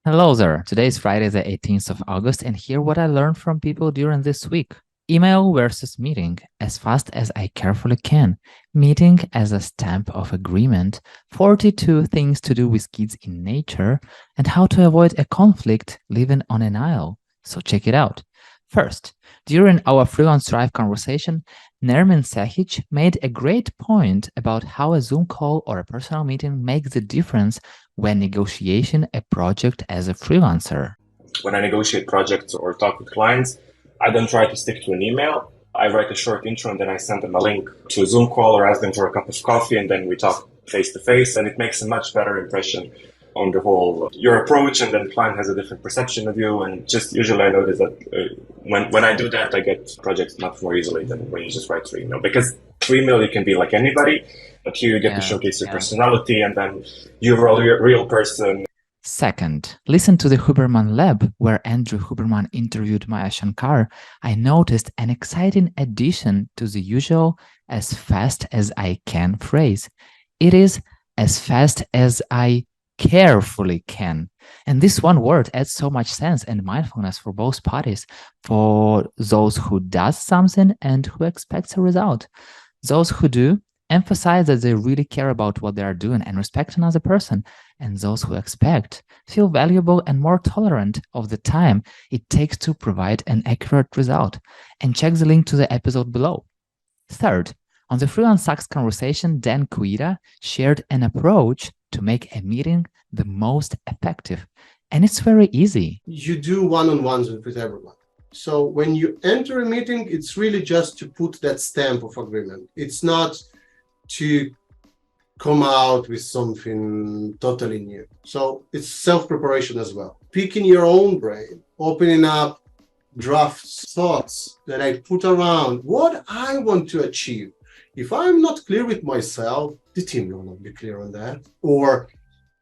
Hello there. Today is Friday, the 18th of August, and here what I learned from people during this week. Email versus meeting as fast as I carefully can. Meeting as a stamp of agreement. 42 things to do with kids in nature and how to avoid a conflict living on an aisle. So check it out. First, during our Freelance Drive conversation, Nermin Sehic made a great point about how a Zoom call or a personal meeting makes the difference when negotiating a project as a freelancer. When I negotiate projects or talk with clients, I don't try to stick to an email. I write a short intro and then I send them a link to a Zoom call or ask them for a cup of coffee and then we talk face to face, and it makes a much better impression on the whole your approach, and then the client has a different perception of you. And just usually I notice that when I do that, I get projects much more easily than when you just write through email, because through email you can be like anybody, but here you get to Yeah, showcase your yeah. personality and then you're a real person. Second, listen to the Huberman Lab, where Andrew Huberman interviewed Maya Shankar. I noticed an exciting addition to the usual as fast as I can phrase. It is as fast as I carefully can. And this one word adds so much sense and mindfulness for both parties, for those who does something and who expects a result. Those who do emphasize that they really care about what they are doing and respect another person, and those who expect feel valuable and more tolerant of the time it takes to provide an accurate result. And check the link to the episode below. Third, on the Freelance Sucks conversation, Dan Kuida shared an approach to make a meeting the most effective. And it's very easy. You do one-on-ones with everyone. So when you enter a meeting, it's really just to put that stamp of agreement. It's not to come out with something totally new. So it's self-preparation as well. Picking your own brain, opening up draft thoughts that I put around what I want to achieve. If I'm not clear with myself, the team will not be clear on that, or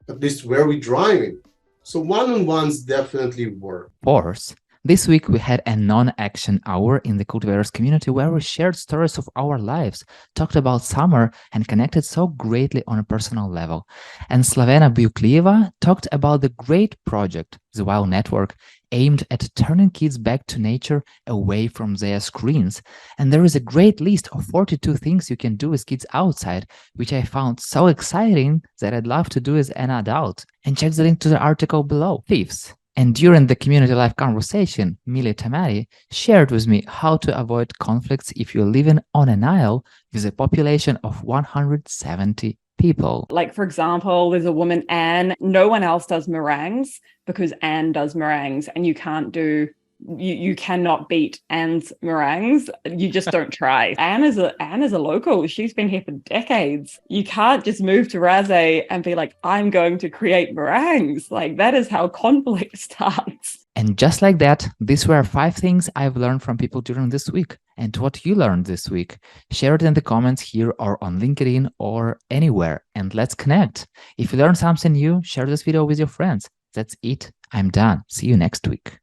at least where we're driving. So one-on-ones definitely work. Fourth, this week we had a non-action hour in the cultivators community where we shared stories of our lives, talked about summer, and connected so greatly on a personal level. And Slavena Buklieva talked about the great project, the WOW Network, aimed at turning kids back to nature away from their screens. And there is a great list of 42 things you can do with kids outside, which I found so exciting that I'd love to do as an adult. And check the link to the article below. Fifth, and during the community live conversation, Milly Tamati shared with me how to avoid conflicts if you're living on an isle with a population of 170 people. Like, for example, there's a woman, Anne. No one else does meringues because Anne does meringues, and you cannot beat Anne's meringues. You just don't try. Anne is a local. She's been here for decades. You can't just move to Raze and be like, I'm going to create meringues. Like, that is how conflict starts. And just like that, these were 5 things I've learned from people during this week. And what you learned this week, share it in the comments here or on LinkedIn or anywhere, and let's connect. If you learned something new, share this video with your friends. That's it. I'm done. See you next week.